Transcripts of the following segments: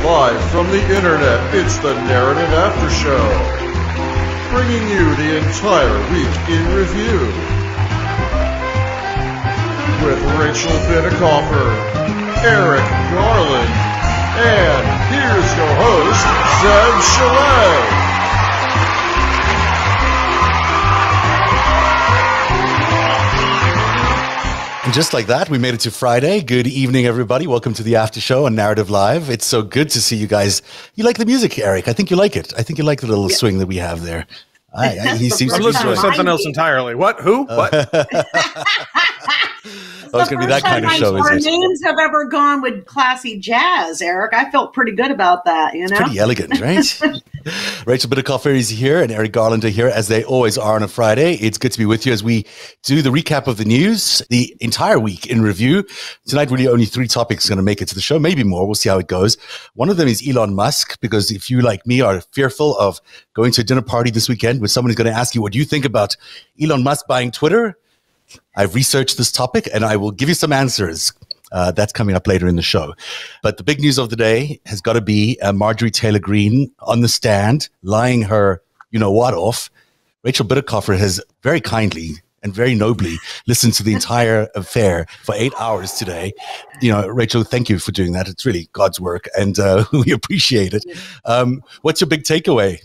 Live from the internet, it's the Narrative After Show, bringing you the entire week in review. With Rachel Bitecofer, Eric Garland, and here's your host, Zeb Chalet. And just like that, we made it to Friday. Good evening, everybody. Welcome to the After Show on Narrative Live. It's so good to see you guys. You like the music, Eric. I think you like it. I think you like the little swing that we have there. He seems to I'm listening to something else entirely. What? Who? What? Oh, it's going to be that kind of show, is it? Our names have ever gone with classy jazz, Eric. I felt pretty good about that, you know? It's pretty elegant, right? Rachel Bitecofer is here and Eric Garland are here, as they always are on a Friday. It's good to be with you as we do the recap of the news, the entire week in review. Tonight, really only 3 topics going to make it to the show, maybe more. We'll see how it goes. One of them is Elon Musk, because if you, like me, are fearful of going to a dinner party this weekend with someone who's going to ask you what you think about Elon Musk buying Twitter, I've researched this topic and I will give you some answers. That's coming up later in the show. But the big news of the day has got to be Marjorie Taylor Greene on the stand, lying her you-know-what off. Rachel Bitecofer has very kindly and very nobly listened to the entire affair for 8 hours today. You know, Rachel, thank you for doing that. It's really God's work and we appreciate it. What's your big takeaway?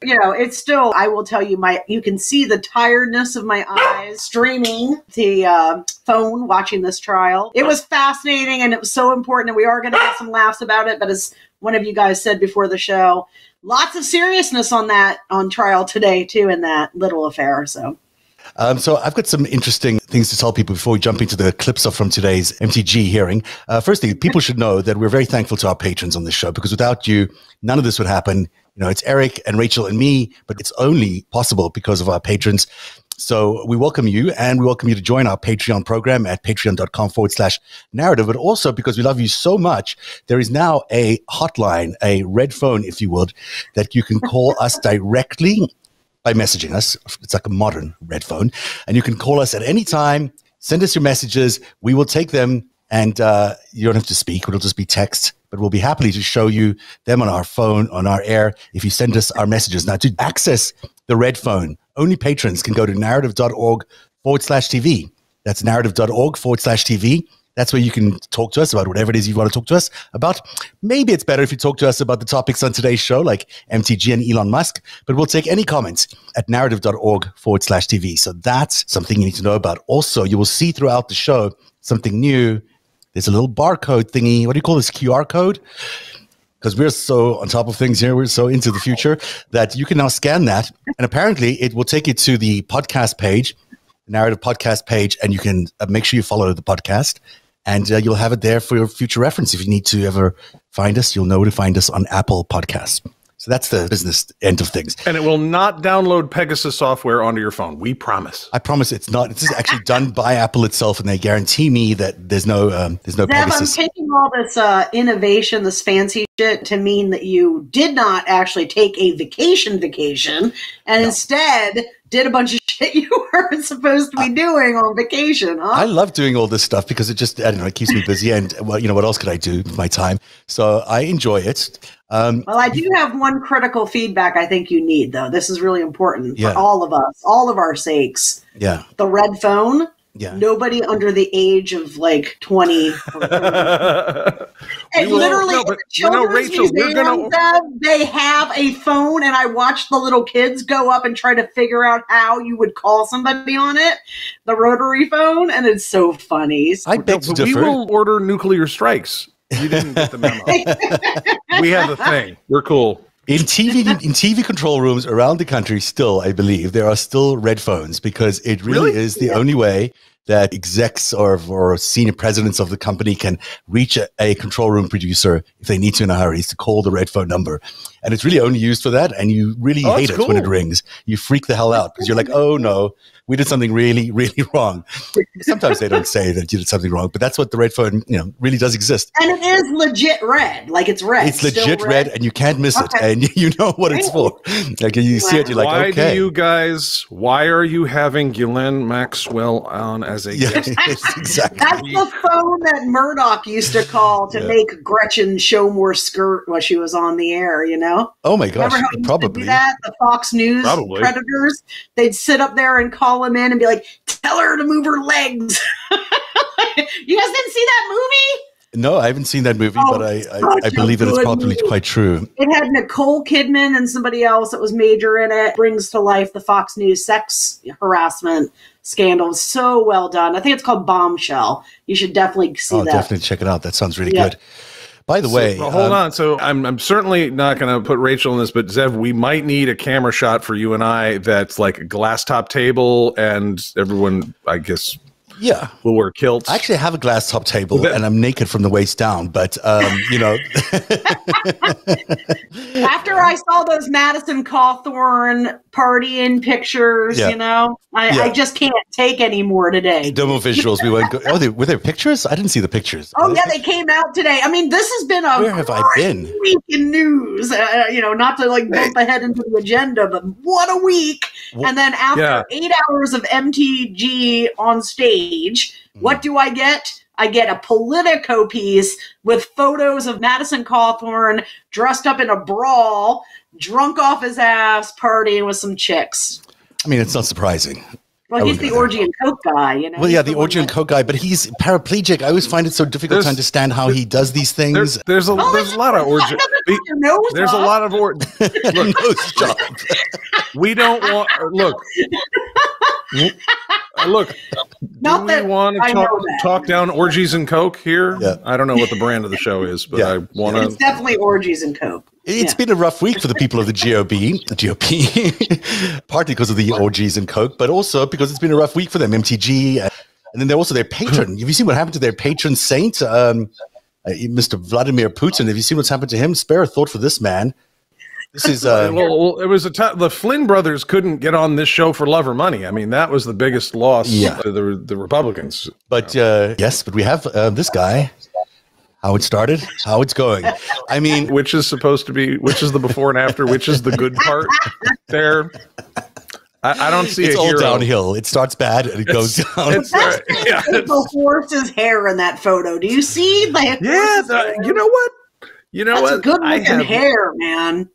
You know, it's still, I will tell you, you can see the tiredness of my eyes streaming the phone watching this trial. It was fascinating and it was so important, and we are going to have some laughs about it. But as one of you guys said before the show, lots of seriousness on trial today, too, in that little affair. So I've got some interesting things to tell people before we jump into the clips from today's MTG hearing. Firstly, people should know that we're very thankful to our patrons on this show, because without you, none of this would happen. You know, it's Eric and Rachel and me, but it's only possible because of our patrons. So we welcome you, and we welcome you to join our Patreon program at patreon.com/narrative. But also, because we love you so much, there is now a hotline, a red phone, if you would, that you can call us directly by messaging us. It's like a modern red phone. And you can call us at any time, send us your messages. We will take them, and you don't have to speak. It'll just be text. But we'll be happy to show you them on our phone, on our air, if you send us our messages. Now, to access the red phone, only patrons can go to narrative.org/TV. That's narrative.org/TV. That's where you can talk to us about whatever it is you want to talk to us about. Maybe it's better if you talk to us about the topics on today's show, like MTG and Elon Musk, but we'll take any comments at narrative.org/TV. So that's something you need to know about. Also, you will see throughout the show something new. There's a little barcode thingy. What do you call this? QR code? Because we're so on top of things here. We're so into the future that you can now scan that. And apparently it will take you to the podcast page, the Narrative podcast page, and you can make sure you follow the podcast. And you'll have it there for your future reference. If you need to ever find us, you'll know to find us on Apple Podcasts. So that's the business end of things. And it will not download Pegasus software onto your phone. We promise. I promise it's not. It's actually done by Apple itself, and they guarantee me that there's no Pegasus. I'm taking all this innovation, this fancy shit, to mean that you did not actually take a vacation, and instead did a bunch of shit you weren't supposed to be doing on vacation, huh? I love doing all this stuff because it just, I don't know, it keeps me busy. And, well, you know, what else could I do with my time? So I enjoy it. Well, I do have one critical feedback I think you need, though. This is really important for all of us, all of our sakes. Yeah. The red phone. Yeah. Nobody under the age of like 20 or 30. And literally, Rachel, they have a phone, and I watched the little kids go up and try to figure out how you would call somebody on it, the rotary phone, and it's so funny. I beg to differ. We will order nuclear strikes. You didn't get the memo. We have a thing. We're cool. In TV control rooms around the country, still, I believe, there are still red phones, because it really is the only way that execs or senior presidents of the company can reach a control room producer if they need to in a hurry, is to call the red phone number. And it's really only used for that, and you really hate it when it rings. You freak the hell out because you're like, oh no, we did something really, really wrong. Sometimes they don't say that you did something wrong, but that's what the red phone, really does exist. And it is legit red. Like, it's red. It's legit red, and you can't miss it, and you know what it's for. Like, you see it, you're like, okay. Why are you having Ghislaine Maxwell on as as a Yeah, guest. exactly. That's the phone that Murdoch used to call to make Gretchen show more skirt while she was on the air, you know? Oh my gosh, Remember how he used to probably. do that? The Fox News Probably. predators? They'd sit up there and call him in and be like, tell her to move her legs. You guys didn't see that movie? No, I haven't seen that movie, but I believe that it's probably quite true. It had Nicole Kidman and somebody else that was major in it. Brings to life the Fox News sex harassment scandal. So well done. I think it's called Bombshell. You should definitely see that. Definitely check it out. That sounds really good. By the way, hold on. So I'm certainly not going to put Rachel in this, but Zev, we might need a camera shot for you and I that's like a glass top table, and everyone, I guess, will wear kilts. I actually have a glass top table, and I'm naked from the waist down. But you know, after I saw those Madison Cawthorn partying pictures, you know, I just can't take any more today. No more visuals. We won't go. Oh, were there pictures? I didn't see the pictures. Oh yeah, they came out today. I mean, this has been a Where have I been? week in news. You know, not to like bump ahead into the agenda, but what a week! And then after 8 hours of MTG on stage, what do I get? I get a Politico piece with photos of Madison Cawthorn dressed up in a brawl, drunk off his ass, partying with some chicks. I mean, it's not surprising. Well, he's the orgy and coke guy, you know. Well, yeah, the orgy and coke guy, but he's paraplegic. I always find it so difficult to understand how he does these things. There's a lot of orgy. There's a lot of orgy. Nose job. We don't want. Look. Do we want to talk down orgies and coke here? Yeah. I don't know what the brand of the show is, but I want to. It's definitely orgies and coke. It's been a rough week for the people of the GOP, partly because of the orgies and coke, but also because it's been a rough week for them, MTG. And then they're also their patron. Have you seen what happened to their patron saint, Mr. Vladimir Putin? Have you seen what's happened to him? Spare a thought for this man. This is well, it was the Flynn brothers couldn't get on this show for love or money. I mean, that was the biggest loss to the Republicans. But yes, but we have this guy. How it started, how it's going. I mean, which is the before and after, which is the good part there. I don't see it's a all hero. Downhill. It starts bad and it goes down. The horse's hair in that photo. Do you see? You know what? That's what? Good looking hair, man.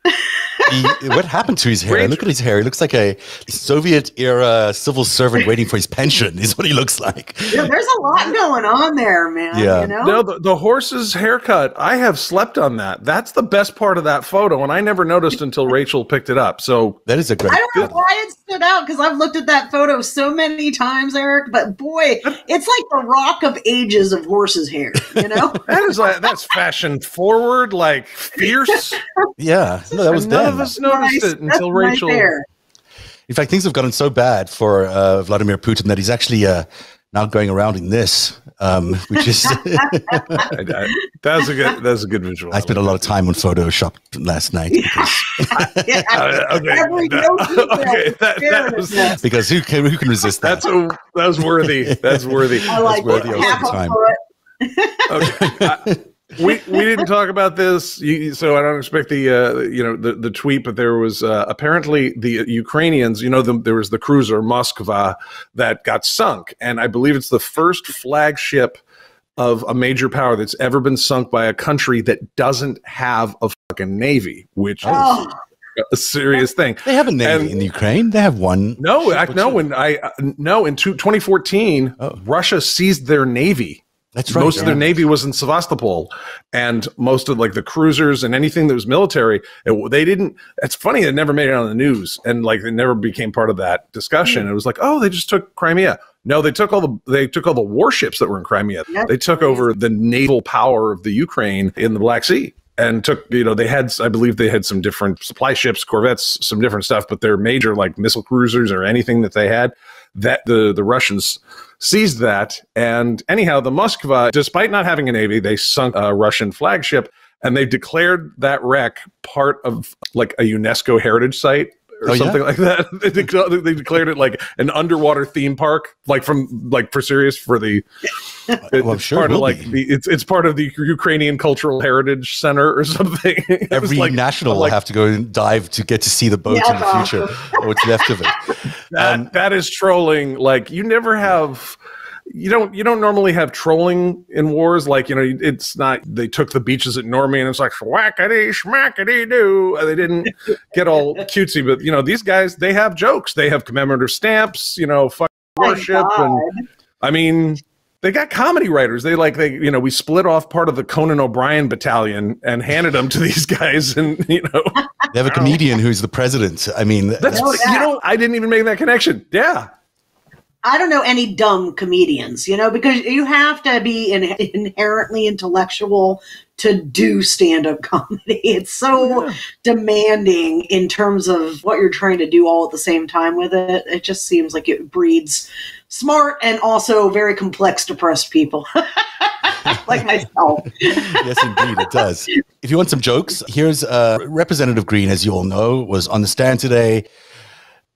What happened to his hair? Look at his hair. He looks like a Soviet-era civil servant waiting for his pension is what he looks like. Yeah, there's a lot going on there, man. Yeah. You know? No, the horse's haircut, I have slept on that. That's the best part of that photo, and I never noticed until Rachel picked it up. So that is a great. I don't know why it stood out, because I've looked at that photo so many times, Eric, but boy, it's like the Rock of Ages of horse's hair, you know? That's fashion forward, like fierce. Yeah. No, that was none of us noticed it until Rachel. In fact, things have gotten so bad for Vladimir Putin that he's actually now going around in this, which is that's a good visual. I spent a lot of time on Photoshop last night because who can resist that? That was worthy. That's worthy. I like that's worthy of time. Okay. We didn't talk about this, so I don't expect the tweet. But there was apparently the Ukrainians. There was the cruiser Moskva that got sunk, and I believe it's the first flagship of a major power that's ever been sunk by a country that doesn't have a fucking navy, which is a serious thing. They have a navy in Ukraine. They have one. In 2014, Russia seized their navy. That's right. Most of their navy was in Sevastopol, and most of the cruisers and anything that was military, they didn't. It's funny, it never made it on the news, and it never became part of that discussion. It was like, oh, they just took Crimea. No, they took all the warships that were in Crimea. Yep. They took over the naval power of the Ukraine in the Black Sea. And I believe they had some different supply ships, corvettes, some different stuff, but their major missile cruisers or anything that they had, that the Russians seized that. And anyhow, the Moskva, despite not having a navy, they sunk a Russian flagship, and they declared that wreck part of a UNESCO heritage site or something like that. They declared it an underwater theme park, for serious for the. It's part of it's part of the Ukrainian Cultural Heritage Center or something. Every national will have to go and dive to get to see the boat in the future, or what's left of it. That is trolling. You never have. you don't normally have trolling in wars. Like, it's not, they took the beaches at Normie and it's like, whackity, schmackity doo. They didn't get all cutesy, but, these guys, they have jokes. They have commemorative stamps, fuck worship. And I mean, they got comedy writers. We split off part of the Conan O'Brien battalion and handed them to these guys. And, they have a comedian who's the president. I mean, I didn't even make that connection. Yeah. I don't know any dumb comedians, because you have to be inherently intellectual to do stand-up comedy. It's so demanding in terms of what you're trying to do all at the same time with it. It just seems like it breeds smart and also very complex, depressed people. Like myself. Yes, indeed, it does. If you want some jokes, here's Representative Green, as you all know, was on the stand today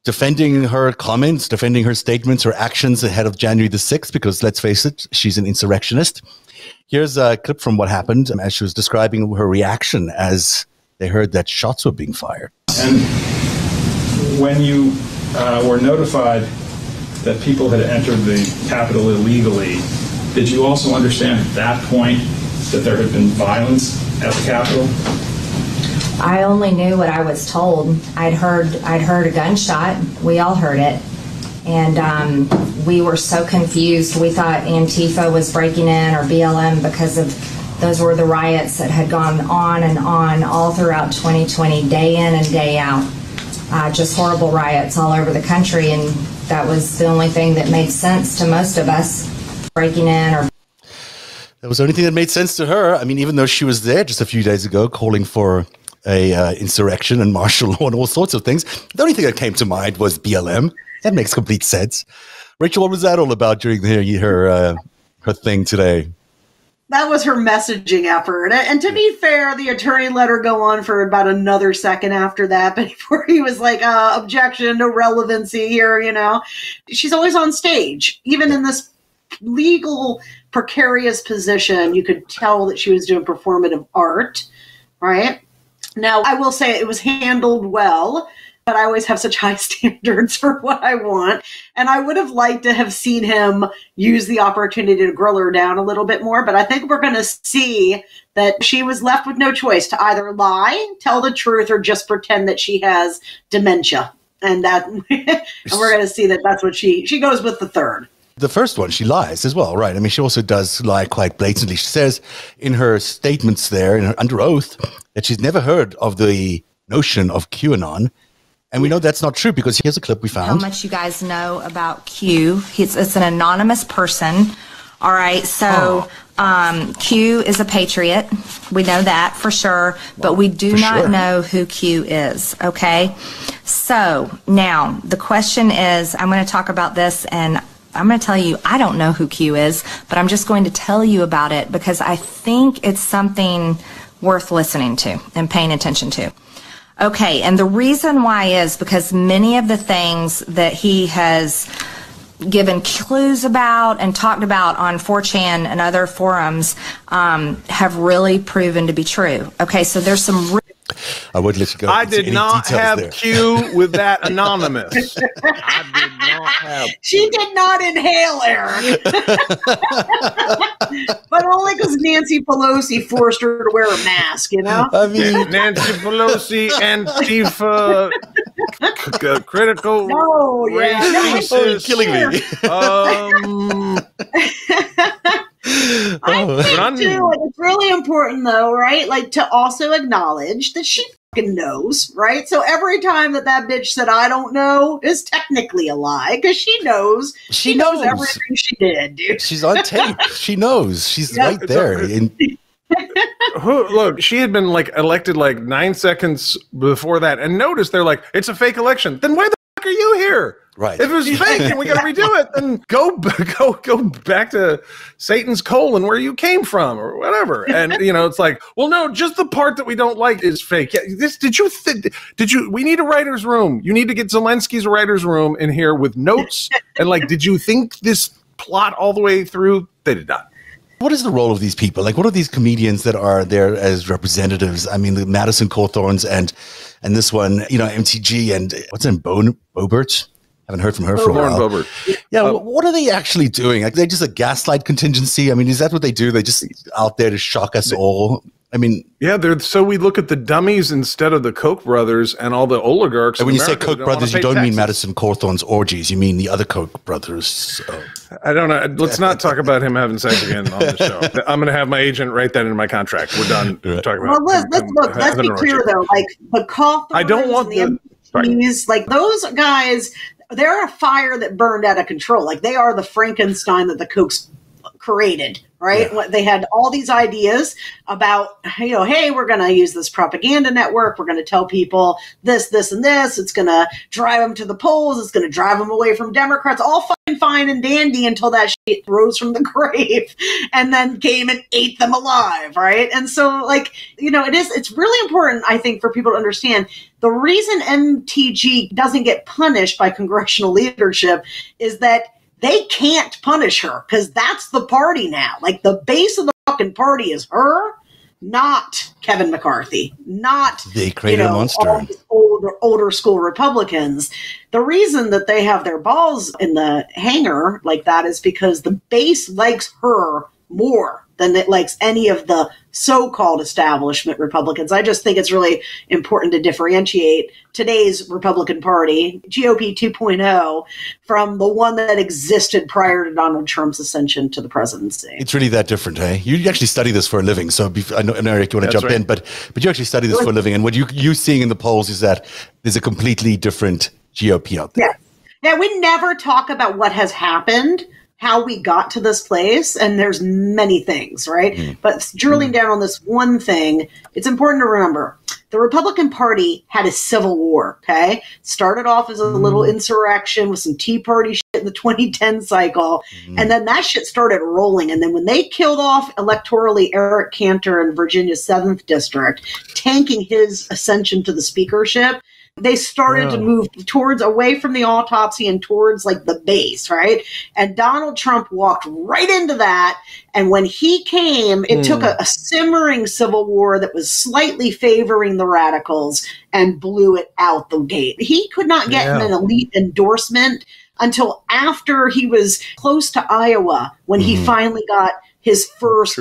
defending her comments, defending her statements, her actions ahead of January the 6th, because let's face it, she's an insurrectionist. Here's a clip from what happened as she was describing her reaction as they heard that shots were being fired. And when you were notified that people had entered the Capitol illegally, did you also understand at that point that there had been violence at the Capitol? I only knew what I was told. I'd heard a gunshot. We all heard it. And we were so confused. We thought Antifa was breaking in or BLM because of those were the riots that had gone on and on all throughout 2020, day in and day out. Just horrible riots all over the country. And that was the only thing that made sense to most of us, breaking in or... That was the only thing that made sense to her. I mean, even though she was there just a few days ago calling for a insurrection and martial law and all sorts of things, the only thing that came to mind was BLM. That makes complete sense. Rachel, what was that all about during her thing today? That was her messaging effort. And to be fair, the attorney let her go on for about another second after that, before he was like, objection, no relevancy here, She's always on stage. Even in this legal precarious position, you could tell that she was doing performative art, right? Now, I will say it was handled well, but I always have such high standards for what I want. And I would have liked to have seen him use the opportunity to grill her down a little bit more. But I think we're going to see that she was left with no choice to either lie, tell the truth, or just pretend that she has dementia. And and we're going to see that that's what she goes with the third. The first one, she lies as well, right? I mean, she also does lie quite blatantly. She says in her statements there, under oath, that she's never heard of the notion of QAnon. And we know that's not true because here's a clip we found. How much you guys know about Q. It's an anonymous person. All right, so Q is a patriot. We know that for sure, but we do not know who Q is, okay? So now the question is, I'm going to talk about this and I'm going to tell you, I don't know who Q is, but I'm just going to tell you about it because I think it's something worth listening to and paying attention to. Okay, and the reason why is because many of the things that he has given clues about and talked about on 4chan and other forums have really proven to be true. Okay, so there's some... I would let you go. I did not have Q with that anonymous. I did not have. She did not inhale, Eric. But only because Nancy Pelosi forced her to wear a mask, I mean, Nancy Pelosi, Antifa, critical race you're killing me. I think too, it's really important though, right? Like to also acknowledge that she fucking knows, right? So every time that bitch said I don't know is technically a lie because she knows. She knows everything she did, dude. She's on tape. She knows. She's right there. Look, she had been elected 9 seconds before that, and notice they're like, it's a fake election. Then why the fuck are you here? Right. If it was fake and we got to redo it, then go back to Satan's colon where you came from or whatever. And it's like, well, no, just the part that we don't like is fake. Yeah, we need a writer's room. You need to get Zelensky's writer's room in here with notes. And did you think this plot all the way through? They did not. What is the role of these people? What are these comedians that are there as representatives? I mean, the Madison Cawthorns and this one, MTG and what's his name, Bobert? Haven't heard from her for a while. Lauren Boebert. Yeah, what are they actually doing? Like, they just a gaslight contingency? I mean, is that what they do? They just out there to shock us all? I mean, yeah, so we look at the dummies instead of the Koch brothers and all the oligarchs. And when you say Koch brothers, you don't mean Madison Cawthorn's orgies. You mean the other Koch brothers. I don't know. Let's not talk about him having sex again on the show. I'm going to have my agent write that in my contract. We're done talking about. Well, let's be clear though. Like the Cawthorns, I don't want the MPs, like those guys. They're a fire that burned out of control. Like they are the Frankenstein that the Kochs created, right? Yeah. They had all these ideas about, hey, we're going to use this propaganda network. We're going to tell people this, this, and this. It's going to drive them to the polls. It's going to drive them away from Democrats. All fucking fine and dandy until that shit rose from the grave and then came and ate them alive, right? And so, like, it's really important, I think, for people to understand the reason MTG doesn't get punished by congressional leadership is that they can't punish her because that's the party now. Like the base of the fucking party is her, not Kevin McCarthy, not they created a monster. All these older school Republicans. The reason that they have their balls in the hanger like that is because the base likes her more than it likes any of the so-called establishment Republicans. I just think it's really important to differentiate today's Republican Party, GOP 2.0, from the one that existed prior to Donald Trump's ascension to the presidency. It's really that different, hey? You actually study this for a living, so I know, Eric, you want to jump in, but you actually study this for a living, and what you seeing in the polls is that there's a completely different GOP out there. Yeah, we never talk about what has happened, how we got to this place, and there's many things, right? But drilling down on this one thing, it's important to remember the Republican Party had a civil war, okay? Started off as a little insurrection with some Tea Party shit in the 2010 cycle, and then that shit started rolling. And then when they killed off electorally Eric Cantor in Virginia's 7th district, tanking his ascension to the speakership, they started to move away from the autopsy and towards like the base, right? And Donald Trump walked right into that. And when he came, it took a simmering civil war that was slightly favoring the radicals and blew it out the gate. He could not get an elite endorsement until after he was close to Iowa, when he finally got his first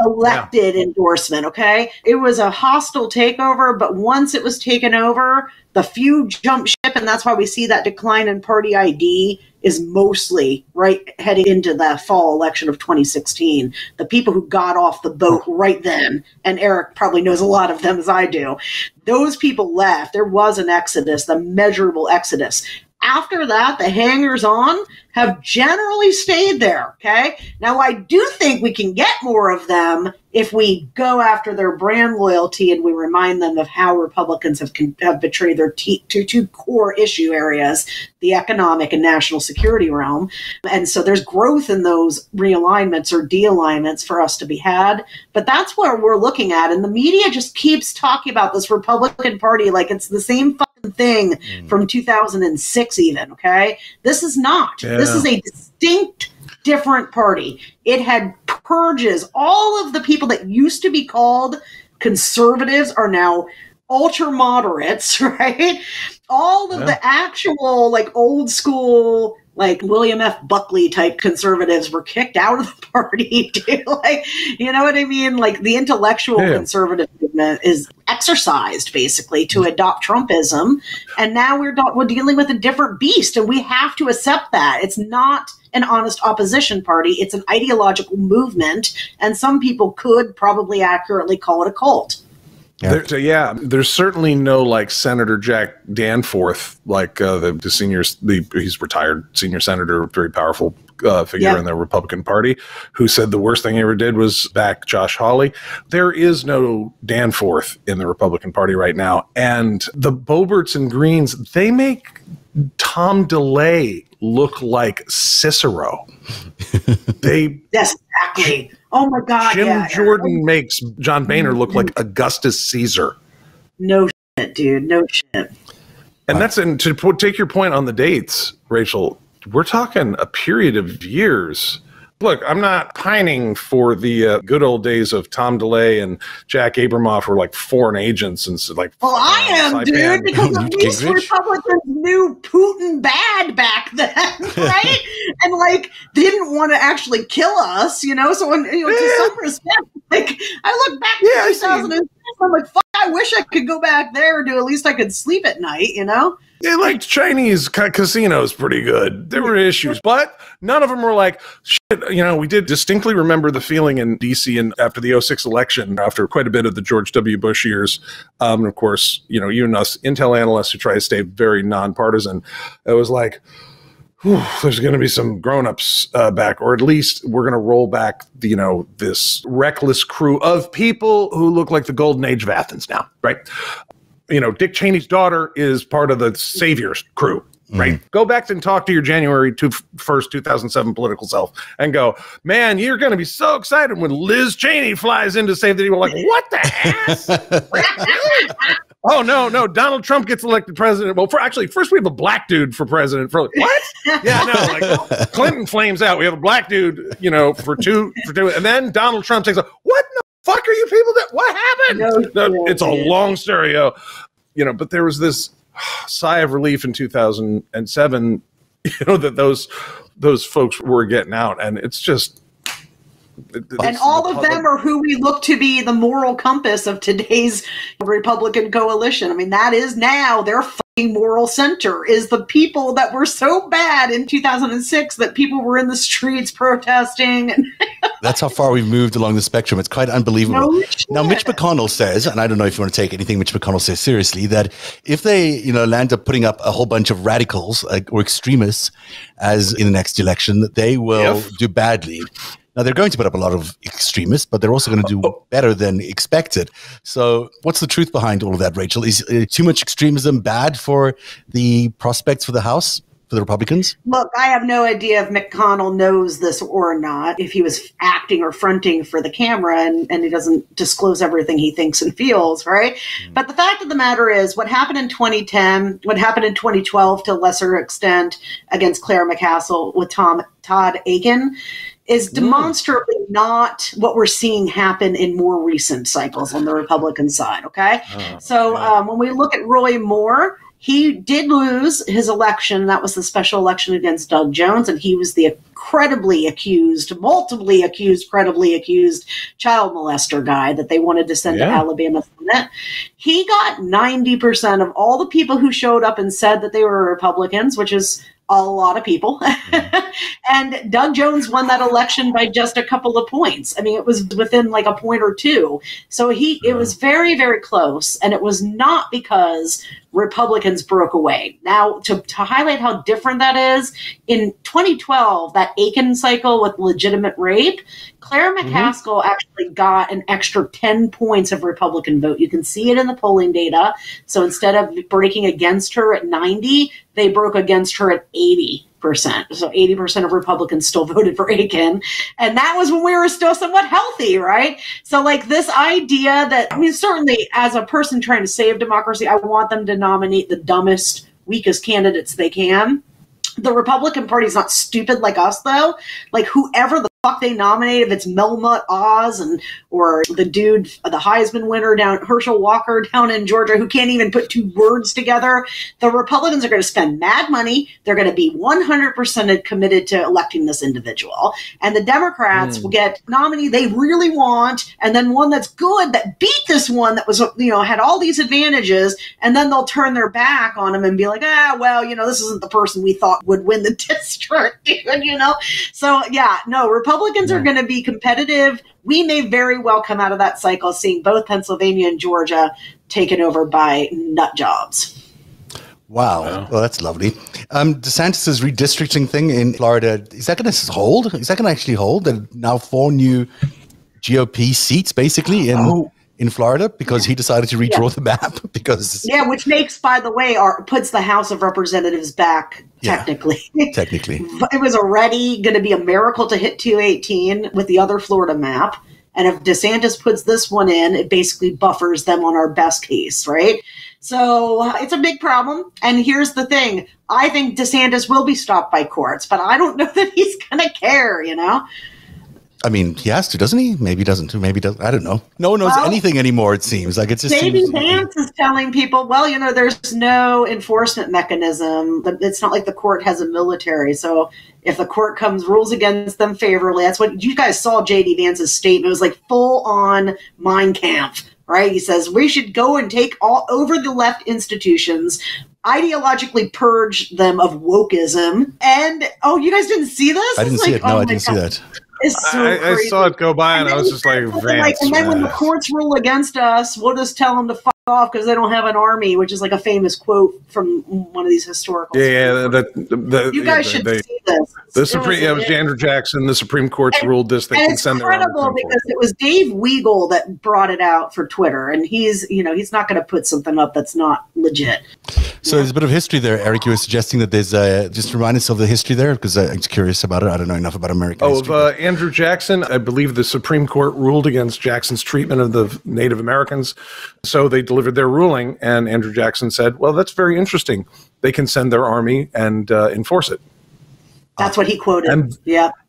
elected endorsement, okay? It was a hostile takeover, but once it was taken over, the few jumped ship, and that's why we see that decline in party ID is mostly right heading into the fall election of 2016. The people who got off the boat right then, and Eric probably knows a lot of them as I do, those people left. There was an exodus, the measurable exodus. After that, the hangers-on have generally stayed there, okay? Now, I do think we can get more of them if we go after their brand loyalty and we remind them of how Republicans have betrayed their two core issue areas, the economic and national security realm. And so there's growth in those realignments or de-alignments for us to be had. But that's what we're looking at. And the media just keeps talking about this Republican Party like it's the same fucking thing from 2006 even, okay? This is not. This is a distinct different party. It had purges. All of the people that used to be called conservatives are now ultra moderates, right? All of the actual like old school, like William F. Buckley type conservatives were kicked out of the party too. Like, you know what I mean? Like the intellectual conservative movement is exercised basically to adopt Trumpism. And now we're dealing with a different beast, and we have to accept that. It's not an honest opposition party. It's an ideological movement. And some people could probably accurately call it a cult. There's certainly no like Senator Jack Danforth, like the senior, he's retired senior senator, very powerful figure in the Republican Party, who said the worst thing he ever did was back Josh Hawley. There is no Danforth in the Republican Party right now. And the Boeberts and Greens, they make Tom DeLay look like Cicero. Yes, exactly. Oh my God. Jim Jordan makes John Boehner look like Augustus Caesar. No shit, dude. No shit. And to take your point on the dates, Rachel, we're talking a period of years. Look, I'm not pining for the good old days of Tom DeLay and Jack Abramoff were like foreign agents and so like. Well, I am, dude, because at least Republicans knew knew Putin bad back then, right? And like didn't want to actually kill us, you know. So, to some respect, like I look back to 2006, I'm like, fuck, I wish I could go back there to at least I could sleep at night, you know. They liked Chinese casinos pretty good. There were issues, but none of them were like, shit, we did distinctly remember the feeling in D.C. and after the 2006 election, after quite a bit of the George W. Bush years. And of course, you and us Intel analysts who try to stay very nonpartisan, it was like, there's going to be some grown-ups back, or at least we're going to roll back, this reckless crew of people who look like the golden age of Athens now, right? Dick Cheney's daughter is part of the Saviors crew, right? Go back and talk to your January 1st, 2007 political self and go, man, you're going to be so excited when Liz Cheney flies in to save the day. We're like, what the ass? Oh, no, Donald Trump gets elected president. Well, first we have a black dude for president. For what? Yeah, no, like Clinton flames out. We have a black dude, for two. And then Donald Trump takes up, what the fuck are you people what happened? No, it's a long story, but there was this sigh of relief in 2007, that those folks were getting out, and it's just. And all of them are who we look to be the moral compass of today's Republican coalition. I mean, that is now their fucking moral center, is the people that were so bad in 2006 that people were in the streets protesting. That's how far we've moved along the spectrum. It's quite unbelievable. Now, Mitch McConnell says, and I don't know if you want to take anything Mitch McConnell says seriously, that if they, land up putting up a whole bunch of radicals or extremists as in the next election, that they will do badly. Now, they're going to put up a lot of extremists, but they're also going to do better than expected. So what's the truth behind all of that, Rachel? Is too much extremism bad for the prospects for the House, for the Republicans? Look, I have no idea if McConnell knows this or not, if he was acting or fronting for the camera and he doesn't disclose everything he thinks and feels, right? But the fact of the matter is what happened in 2010, what happened in 2012 to a lesser extent against Claire McCaskill with Todd Akin, is demonstrably not what we're seeing happen in more recent cycles on the Republican side, okay? When we look at Roy Moore, he did lose his election. That was the special election against Doug Jones, and he was the credibly accused child molester guy that they wanted to send to Alabama Senate. He got 90% of all the people who showed up and said that they were Republicans, which is a lot of people. And Doug Jones won that election by just a couple of points. I mean, it was within like a point or two. So it was very, very close. And it was not because Republicans broke away. Now, to highlight how different that is, in 2012, that Aiken cycle with legitimate rape, Claire McCaskill actually got an extra 10 points of Republican vote. You can see it in the polling data. So instead of breaking against her at 90, they broke against her at 80%. So 80% of Republicans still voted for Aiken. And that was when we were still somewhat healthy, right? So like this idea that, I mean, certainly as a person trying to save democracy, I want them to nominate the dumbest, weakest candidates they can. The Republican Party is not stupid like us, though. Like whoever the fuck they nominate, if it's Melmot Oz or the dude, the Heisman winner down, Herschel Walker down in Georgia, who can't even put two words together, the Republicans are going to spend mad money. They're going to be 100% committed to electing this individual. And the Democrats will get nominee they really want, and then one that's good that beat this one that was, had all these advantages, and then they'll turn their back on him and be like, this isn't the person we thought would win the district, So Republicans are going to be competitive. We may very well come out of that cycle seeing both Pennsylvania and Georgia taken over by nut jobs. Wow. Well, that's lovely. DeSantis' redistricting thing in Florida, is that going to hold? Is that going to actually hold? There are now 4 new GOP seats basically in Florida because he decided to redraw the map which makes, by the way, puts the House of Representatives back technically. Technically. It was already going to be a miracle to hit 218 with the other Florida map. And if DeSantis puts this one in, it basically buffers them on our best case, right? So it's a big problem. And here's the thing. I think DeSantis will be stopped by courts, but I don't know that he's going to care, I mean, he has to, doesn't he? Maybe he doesn't. Maybe he doesn't. I don't know. No one knows anything anymore, it seems. Like, it's just J.D. Vance is telling people, well, there's no enforcement mechanism. It's not like the court has a military. So if the court rules against them favorably, that's what you guys saw J.D. Vance's statement. It was like full on Mein Kampf, right? He says we should go and take all over the left institutions, ideologically purge them of wokeism. And, you guys didn't see this? I didn't see it. No, I didn't see that. It's so I saw it go by, and I was just like, Vance. And then when the courts rule against us, we'll just tell them to fuck off because they don't have an army, which is like a famous quote from one of these historical. Yeah, you guys should see this. The Supreme, it was Andrew Jackson. The Supreme Court's ruled this. They can send their army. It's incredible because it was Dave Weigel that brought it out for Twitter, and he's not going to put something up that's not legit. So there's a bit of history there, Eric. You were suggesting that there's just remind us of the history there, because I'm just curious about it. I don't know enough about American history. Andrew Jackson, I believe the Supreme Court ruled against Jackson's treatment of the Native Americans. So they delivered their ruling, and Andrew Jackson said, well, that's very interesting. They can send their army and enforce it. That's what he quoted.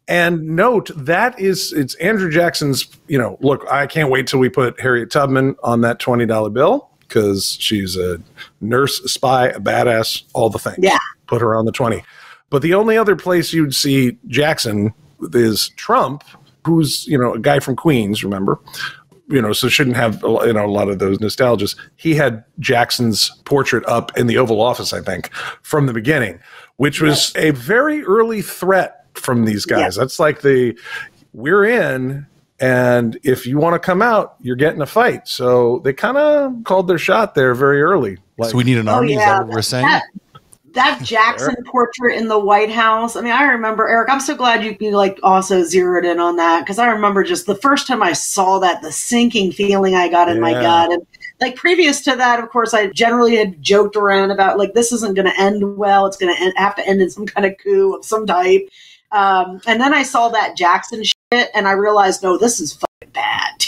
And note, it's Andrew Jackson's, look, I can't wait till we put Harriet Tubman on that $20 bill, because she's a nurse, a spy, a badass, all the things. Yeah. Put her on the 20. But the only other place you'd see Jackson is Trump, who's, a guy from Queens, remember? So shouldn't have, a lot of those nostalgias. He had Jackson's portrait up in the Oval Office, I think, from the beginning, which was a very early threat from these guys. Yeah. That's like we're in, and if you want to come out, you're getting a fight. So they kind of called their shot there very early. So we need an army, is that what we're saying? That Jackson portrait in the White House. I mean, I remember, Eric, I'm so glad you also zeroed in on that, because I remember just the first time I saw that, the sinking feeling I got in my gut. And previous to that, of course, I generally had joked around about this isn't going to end well. It's going to have to end in some kind of coup of some type. And then I saw that Jackson shit, and I realized, no, this is fucking bad.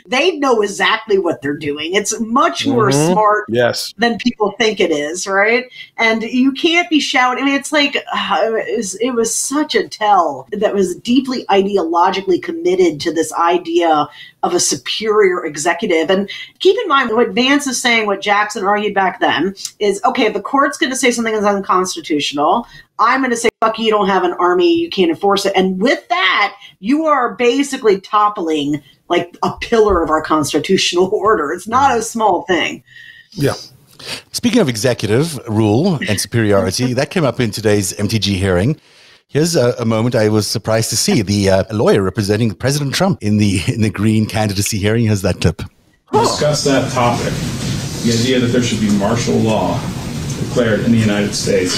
They know exactly what they're doing. It's much more smart than people think it is, right? And you can't be shouting. I mean, it's it was such a tell that was deeply ideologically committed to this idea of a superior executive. And keep in mind, what Vance is saying, what Jackson argued back then, is, okay, if the court's going to say something is unconstitutional, I'm going to say, fuck you don't have an army, you can't enforce it. And with that, you are basically toppling a pillar of our constitutional order. It's not a small thing. Yeah. Speaking of executive rule and superiority, that came up in today's MTG hearing. Here's a moment I was surprised to see. The lawyer representing President Trump in the Green candidacy hearing has that clip. To discuss that topic, the idea that there should be martial law declared in the United States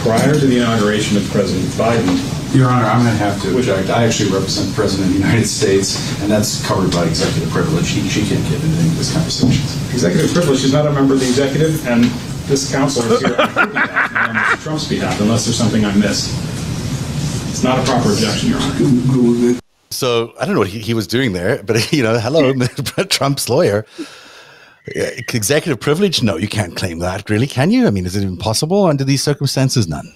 prior to the inauguration of President Biden. Your Honor, I'm going to have to object. I actually represent the President of the United States, and that's covered by executive privilege. She can't get into any of this conversation. Executive privilege. She's not a member of the executive, and this counsel is here on Mr. Trump's behalf, unless there's something I missed. It's not a proper objection, Your Honor. So I don't know what he was doing there, but hello, Trump's lawyer. Executive privilege? No, you can't claim that, really, can you? I mean, is it even possible under these circumstances? None.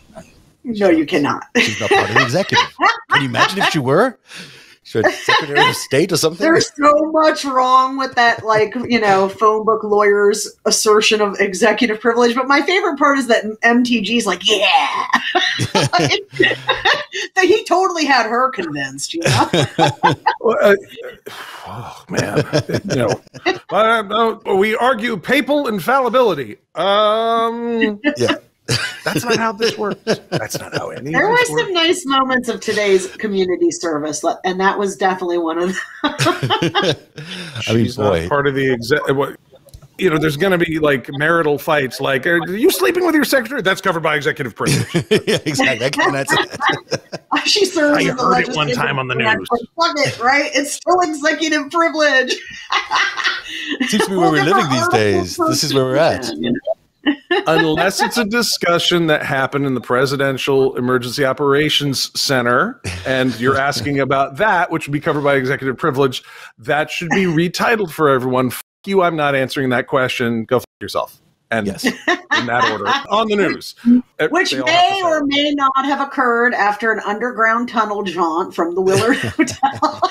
No, you cannot. She's not part of the executive. Can you imagine if she were? Secretary of State or something? There's so much wrong with that, phone book lawyer's assertion of executive privilege. But my favorite part is that MTG's like, yeah. That he totally had her convinced, Oh, man. We argue papal infallibility. Yeah. That's not how this works. That's not how any. There were some nice moments of today's community service, and that was definitely one of them. She's not part of the there's going to be marital fights. Are you sleeping with your secretary? That's covered by executive privilege. Yeah, exactly. She serves. I heard it one time on the news. Fuck it, right? It's still executive privilege. It seems to be where we're living these days. This is where we're at. Unless it's a discussion that happened in the Presidential Emergency Operations Center, and you're asking about that, which would be covered by executive privilege, that should be retitled for everyone. F you, I'm not answering that question. Go f yourself. And Yes. in that order, on the news. Which They all have may to say or it. may not have occurred after an underground tunnel jaunt from the Willard Hotel.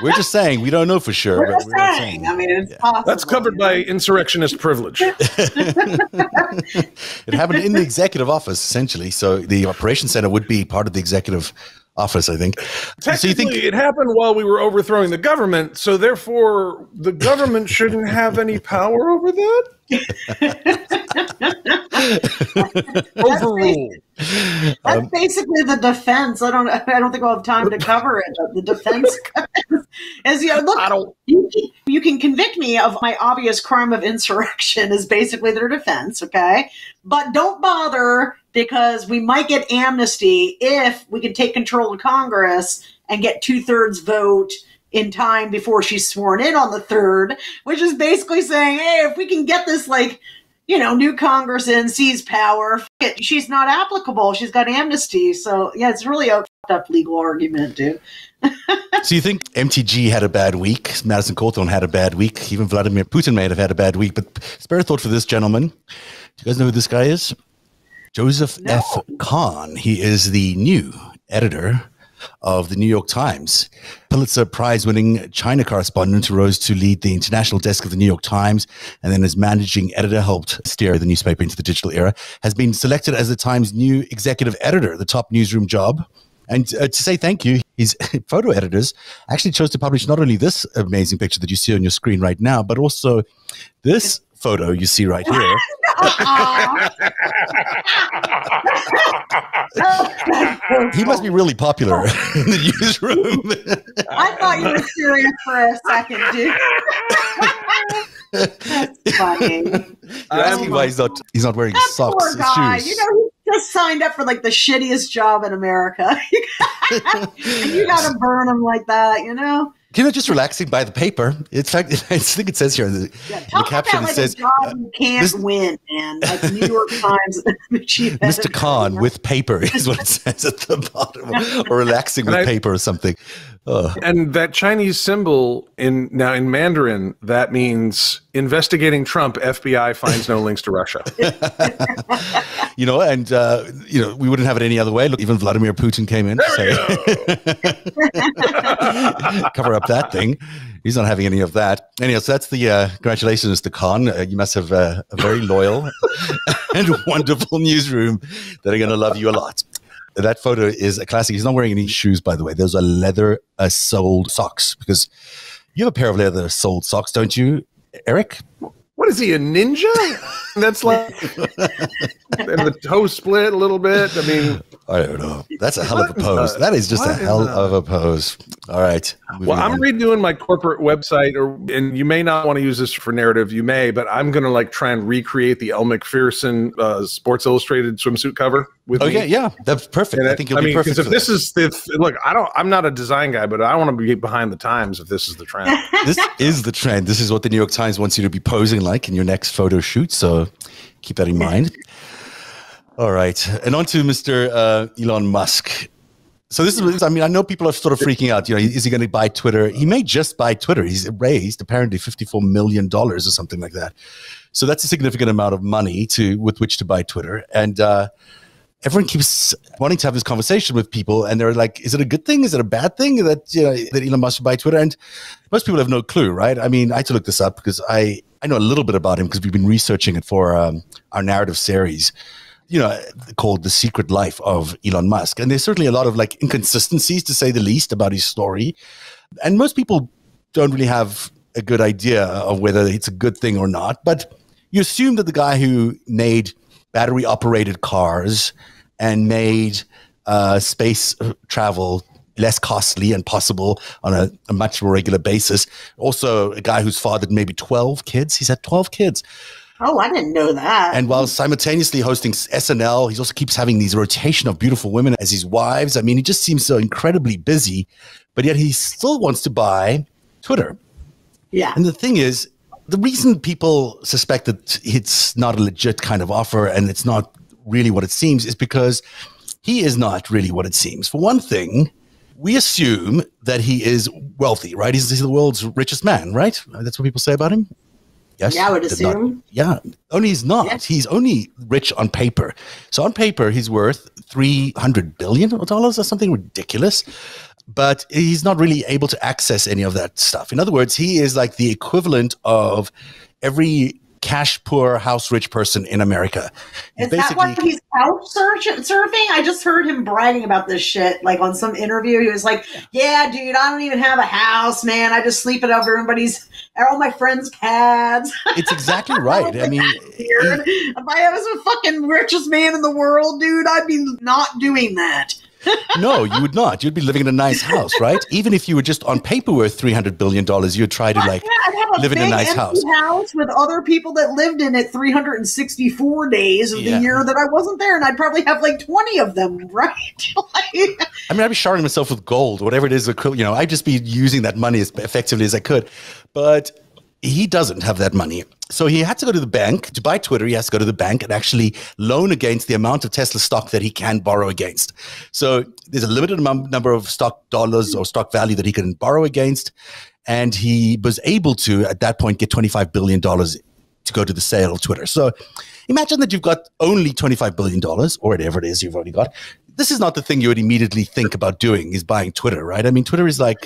We're just saying we don't know for sure. We're but just we're not saying. I mean, it's possible. That's covered by insurrectionist privilege. It happened in the executive office, essentially. So the operations center would be part of the executive office, I think. So you Technically, think it happened while we were overthrowing the government, so therefore the government shouldn't have any power over that? Overruled. That's basically the defense. I don't think we'll have time to cover it. But the defense is, look, you can convict me of my obvious crime of insurrection is basically their defense, okay? But don't bother, because we might get amnesty if we can take control of Congress and get 2/3 vote in time before she's sworn in on the 3rd, which is basically saying, hey, if we can get this, new Congress in, seize power, she's not applicable. She's got amnesty. So, yeah, it's really a fucked up legal argument, dude. So you think MTG had a bad week? Madison Cawthorn had a bad week. Even Vladimir Putin may have had a bad week. But spare a thought for this gentleman. Do you guys know who this guy is? Joseph F. Kahn. He is the new editor of the New York Times. Pulitzer Prize-winning China correspondent who rose to lead the international desk of the New York Times and then as managing editor helped steer the newspaper into the digital era, has been selected as the Times' new executive editor, the top newsroom job. And to say thank you, his photo editors actually chose to publish not only this amazing picture that you see on your screen right now, but also this photo you see right here. He must be really popular in the newsroom. I thought you were serious for a second, dude. That's funny. You're asking why he's not wearing That socks poor and guy. shoes. He just signed up for the shittiest job in America. And you got to burn him like that, Just relaxing by the paper. In fact, I think it says here in the caption, it says, a job you can't win, man. Like New York Times, the chief editor, Mr. Khan with paper is what it says at the bottom, or relaxing with paper or something. And that Chinese symbol in Mandarin, that means investigating Trump, FBI finds no links to Russia. We wouldn't have it any other way. Look, even Vladimir Putin came in to say, cover up that thing. He's not having any of that. Anyhow, so that's the congratulations, Mr. Khan. You must have a very loyal and wonderful newsroom that are going to love you a lot. That photo is a classic. He's not wearing any shoes, by the way. Those are leather soled socks, because you have a pair of leather soled socks, don't you, Eric? What is he, a ninja? That's like, and the toe split a little bit. I mean, I don't know. That's a hell of a pose. That is just a hell of a pose. All right. Well, I'm redoing my corporate website, and you may not want to use this for narrative. You may, but I'm going to try and recreate the Elle Macpherson Sports Illustrated swimsuit cover with me. Okay, yeah, that's perfect. I think you'll be perfect. Because if this is look, I'm not a design guy, but I want to be behind the times if this is the trend. This is the trend. This is what the New York Times wants you to be posing like in your next photo shoot. So keep that in mind. All right. And on to Mr. Elon Musk. So this is, I know people are sort of freaking out. Is he going to buy Twitter? He may just buy Twitter. He's raised apparently $54 million or something like that. So that's a significant amount of money with which to buy Twitter. And everyone keeps wanting to have this conversation with people. And they're like, is it a good thing? Is it a bad thing that Elon Musk should buy Twitter? And most people have no clue, right? I mean, I had to look this up because I know a little bit about him because we've been researching it for our narrative series, called The Secret Life of Elon Musk. And there's certainly a lot of inconsistencies, to say the least, about his story. And most people don't really have a good idea of whether it's a good thing or not. But you assume that the guy who made battery-operated cars and made space travel less costly and possible on a much more regular basis. Also, a guy who's fathered maybe 12 kids. He's had 12 kids. Oh, I didn't know that. And while simultaneously hosting SNL, he also keeps having these rotation of beautiful women as his wives. I mean, he just seems so incredibly busy, but yet he still wants to buy Twitter. Yeah. And the thing is, the reason people suspect that it's not a legit kind of offer and it's not really what it seems is because he is not really what it seems. For one thing, we assume that he is wealthy, right? He's the world's richest man, right? That's what people say about him. Yes. Yeah, I would did not. assume. Yeah. Only he's not. Yeah. He's only rich on paper. So on paper, he's worth $300 billion or something ridiculous. But he's not really able to access any of that stuff. In other words, he is like the equivalent of every cash poor house rich person in America. Is that why he's couch surfing? I just heard him bragging about this shit, like on some interview. He was like, "Yeah, dude, I don't even have a house, man. I just sleep at all my friends' pads." It's exactly right. I mean, weird. If I was the fucking richest man in the world, dude, I'd be not doing that. No, you would not. You'd be living in a nice house, right? Even if you were just on paper worth $300 billion, you'd try to live in a nice house with other people that lived in it 364 days of the year that I wasn't there, and I'd probably have like 20 of them, right? I mean, I'd be showering myself with gold, whatever it is. I'd just be using that money as effectively as I could. But he doesn't have that money. So he had to go to the bank. To buy Twitter, he has to go to the bank and actually loan against the amount of Tesla stock that he can borrow against. So there's a limited number of stock dollars or stock value that he can borrow against. And he was able to, at that point, get $25 billion to go to the sale of Twitter. So imagine that you've got only $25 billion or whatever it is you've already got. This is not the thing you would immediately think about doing, is buying Twitter, right? I mean, Twitter is like,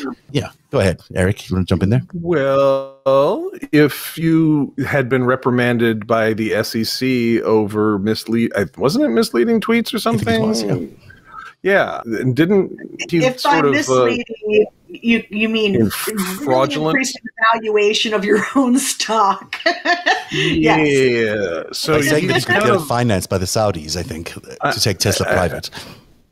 go ahead, Eric. You want to jump in there? Well, if you had been reprimanded by the SEC over wasn't it misleading tweets or something? I think it was, yeah. And didn't he if sort by of misleading, you mean fraudulent increase the valuation of your own stock? Yes. Yeah. So like saying that he's going to get financed by the Saudis, I think, to take Tesla private.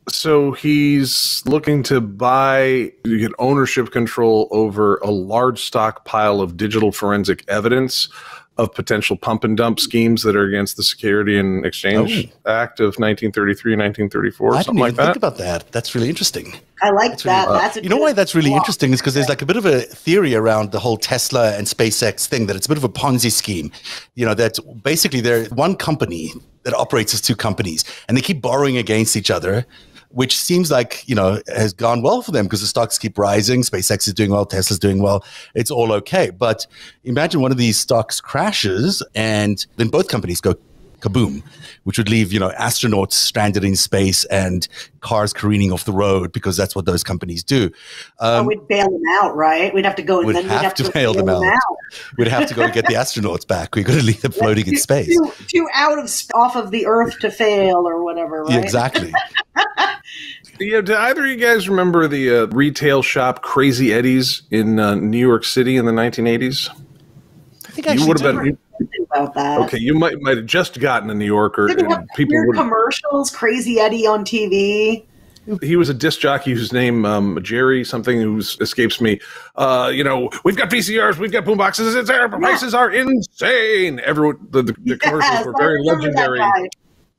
So he's looking to get ownership control over a large stockpile of digital forensic evidence of potential pump and dump schemes that are against the Security and Exchange Act of 1933 and 1934, I something didn't like even that. think about that. That's really interesting. I like that. That's you know why that's really interesting is because there's like a bit of a theory around the whole Tesla and SpaceX thing that it's a bit of a Ponzi scheme. That basically they're one company that operates as two companies and they keep borrowing against each other, which seems like, has gone well for them because the stocks keep rising. SpaceX is doing well. Tesla's doing well. It's all okay. But imagine one of these stocks crashes and then both companies go kaboom, which would leave, astronauts stranded in space and cars careening off the road because that's what those companies do. We'd bail them out, right? We'd have to go and then we'd have to bail them out. We'd have to go and get the astronauts back. We've got to leave them floating in space. Too off of the Earth to fail or whatever, right? Yeah, exactly. Yeah, do either of you guys remember the retail shop Crazy Eddie's in New York City in the 1980s? I think you would have been. About that. Okay, you might have just gotten a New Yorker. Did and people weird commercials, Crazy Eddie on TV. He was a disc jockey whose name Jerry something who escapes me. We've got VCRs, we've got boomboxes. Prices are insane. Everyone, the commercials were very legendary.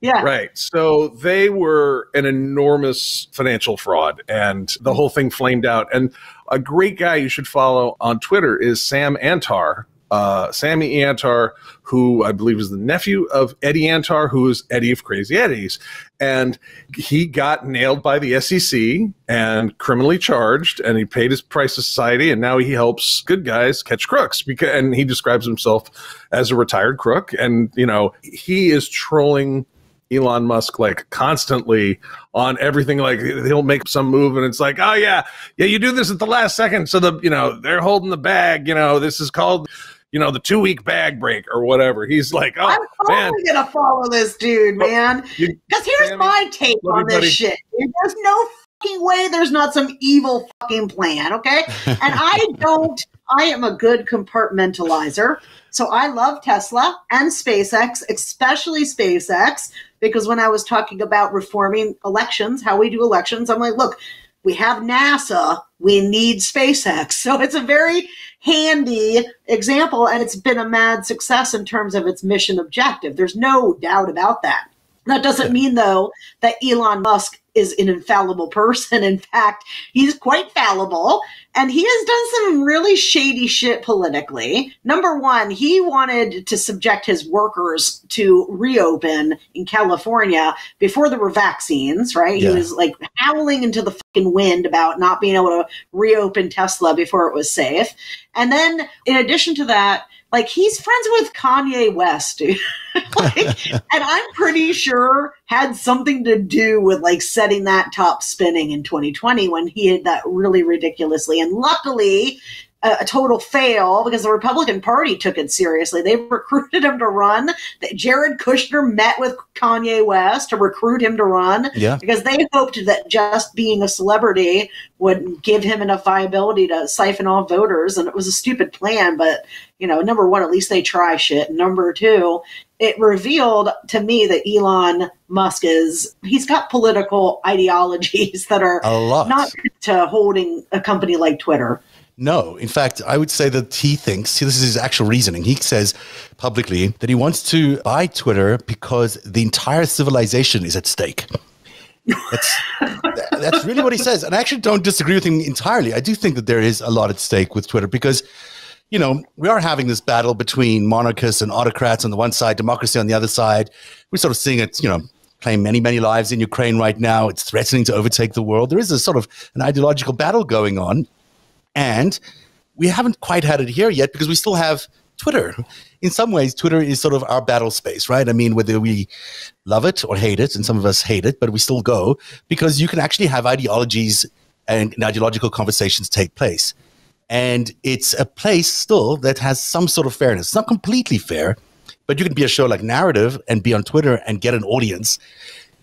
Yeah. Right. So they were an enormous financial fraud, and the whole thing flamed out. And a great guy you should follow on Twitter is Sam Antar. Sammy Antar, who I believe is the nephew of Eddie Antar, who is Eddie of Crazy Eddie's. And he got nailed by the SEC and criminally charged, and he paid his price to society, and now he helps good guys catch crooks. And he describes himself as a retired crook. And, he is trolling Elon Musk like constantly on everything. Like he'll make some move and it's like, oh yeah, you do this at the last second. So they're holding the bag, this is called, the 2-week bag break or whatever. He's like, oh, I'm totally man. Gonna follow this dude, man. Because here's my take on this shit. There's no fucking way there's not some evil fucking plan, okay? And I am a good compartmentalizer. So I love Tesla and SpaceX, especially SpaceX, because when I was talking about reforming elections, how we do elections, I'm like, look, we have NASA, we need SpaceX. So it's a very handy example, and it's been a mad success in terms of its mission objective. There's no doubt about that. That doesn't mean, though, that Elon Musk is an infallible person. In fact, he's quite fallible, and he has done some really shady shit politically. Number one, he wanted to subject his workers to reopen in California before there were vaccines, right? Yeah. He was like howling into the fucking wind about not being able to reopen Tesla before it was safe. And then in addition to that, Like, he's friends with Kanye West, dude. And I'm pretty sure had something to do with like setting that top spinning in 2020 when he had that really ridiculously. And luckily, a total fail because the Republican Party took it seriously. They recruited him to run. Jared Kushner met with Kanye West to recruit him to run because they hoped that just being a celebrity would give him enough viability to siphon off voters. And it was a stupid plan. But, you know, number one, at least they try shit. And number two, it revealed to me that Elon Musk he's got political ideologies that are not to holding a company like Twitter. No, in fact, I would say that he thinks, this is his actual reasoning. He says publicly that he wants to buy Twitter because the entire civilization is at stake. That's really what he says. And I actually don't disagree with him entirely. I do think that there is a lot at stake with Twitter because, you know, we are having this battle between monarchists and autocrats on the one side, democracy on the other side. We're sort of seeing it, you know, claim many, many lives in Ukraine right now. It's threatening to overtake the world. There is a sort of an ideological battle going on. And we haven't quite had it here yet because we still have Twitter. In some ways, Twitter is sort of our battle space, right? I mean, whether we love it or hate it, and some of us hate it, but we still go because you can actually have ideologies and ideological conversations take place. And it's a place still that has some sort of fairness. It's not completely fair, but you can be a show like Narrative and be on Twitter and get an audience.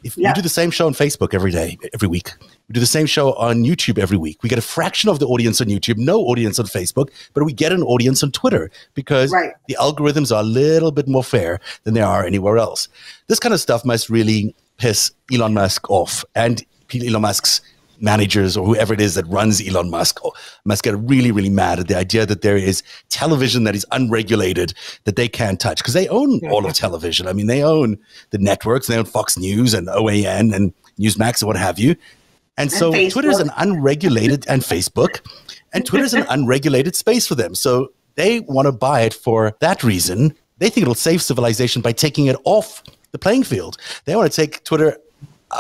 If we do the same show on Facebook every week, we do the same show on YouTube every week. We get a fraction of the audience on YouTube, no audience on Facebook, but we get an audience on Twitter because the algorithms are a little bit more fair than they are anywhere else. This kind of stuff must really piss Elon Musk off, and Elon Musk's managers or whoever it is that runs Elon Musk must get really, really mad at the idea that there is television that is unregulated that they can't touch because they own all of television. I mean, they own the networks, they own Fox News and OAN and Newsmax and what have you. And so Twitter is an unregulated, and Facebook, and Twitter is an unregulated space for them. So they want to buy it for that reason. They think it'll save civilization by taking it off the playing field. They want to take Twitter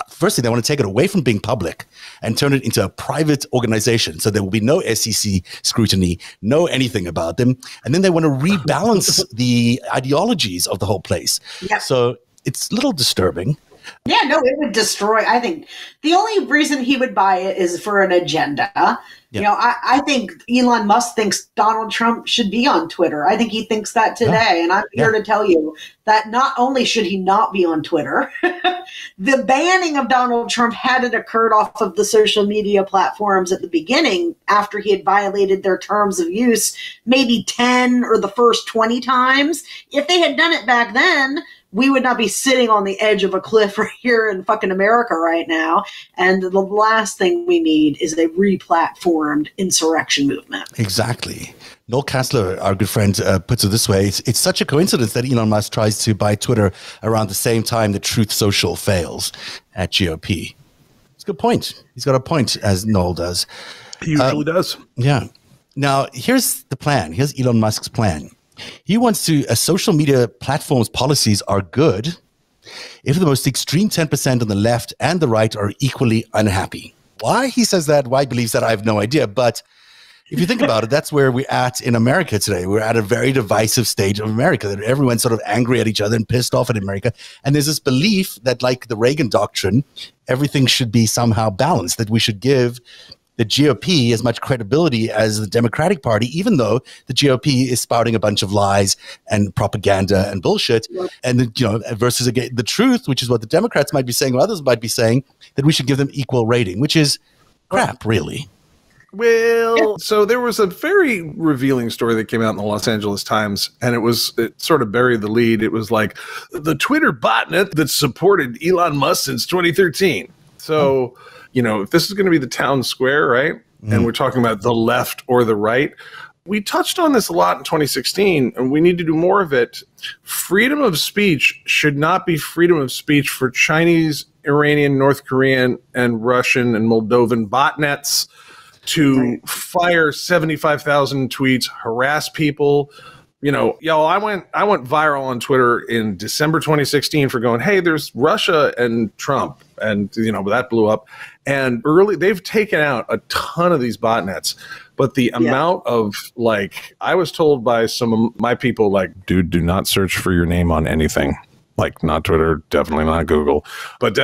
firstly, they want to take it away from being public and turn it into a private organization. So there will be no SEC scrutiny, no anything about them. And then they want to rebalance the ideologies of the whole place. Yep. So it's a little disturbing. Yeah, no, it would destroy. I think the only reason he would buy it is for an agenda. Yep. You know, I think Elon Musk thinks Donald Trump should be on Twitter. I think he thinks that today. And I'm here to tell you that not only should he not be on Twitter, the banning of Donald Trump, had it occurred off of the social media platforms at the beginning, after he had violated their terms of use, maybe 10 or the first 20 times, if they had done it back then, we would not be sitting on the edge of a cliff right here in fucking America right now. And the last thing we need is a replatformed insurrection movement. Exactly. Noel Kassler, our good friend, puts it this way. It's such a coincidence that Elon Musk tries to buy Twitter around the same time that Truth Social fails at GOP. It's a good point. He's got a point, as Noel does. He usually does. Yeah. Now, here's the plan. Here's Elon Musk's plan. He wants to, social media platforms' policies are good if the most extreme 10% on the left and the right are equally unhappy. Why he says that, why he believes that, I have no idea. But if you think about it, that's where we're at in America today. We're at a very divisive stage of America, that everyone's sort of angry at each other and pissed off at America. And there's this belief that, like the Reagan doctrine, everything should be somehow balanced, that we should give the GOP as much credibility as the Democratic Party, even though the GOP is spouting a bunch of lies and propaganda and bullshit. And, you know, versus again, the truth, which is what the Democrats might be saying, or others might be saying, that we should give them equal rating, which is crap, really. Well, so there was a very revealing story that came out in the Los Angeles Times, and it sort of buried the lead. It was like the Twitter botnet that supported Elon Musk since 2013. So, you know, if this is going to be the town square, right? And we're talking about the left or the right. We touched on this a lot in 2016, and we need to do more of it. Freedom of speech should not be freedom of speech for Chinese, Iranian, North Korean, and Russian and Moldovan botnets to fire 75,000 tweets, harass people. You know, I went viral on Twitter in December 2016 for going, hey, there's Russia and Trump. and that blew up. And they've taken out a ton of these botnets. But the amount of, like, I was told by some of my people, like, dude, do not search for your name on anything. Like, not Twitter, definitely not Google, but,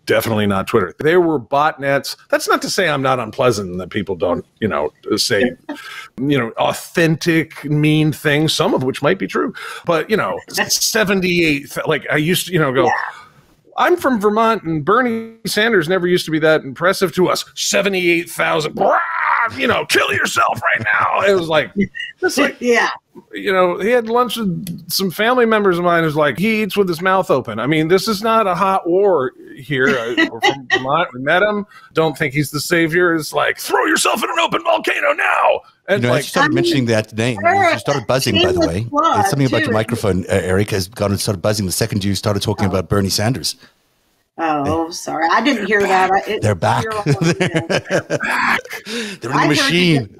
definitely not Twitter. There were botnets. That's not to say I'm not unpleasant and that people don't, say, authentic, mean things, some of which might be true. But, 78, like, I used to, go, I'm from Vermont and Bernie Sanders never used to be that impressive to us. 78,000. Kill yourself right now. It was like, he had lunch with some family members of mine who's like, he eats with his mouth open. I mean, this is not a hot war here. We're from Vermont. We met him. Don't think he's the savior. It's like, throw yourself in an open volcano now. And you started mentioning that name. You started buzzing, by the way. It's something about your microphone, Eric, has gone and started buzzing the second you started talking about Bernie Sanders. Oh, sorry. I didn't hear that. They're back. They're back. They're in the machine.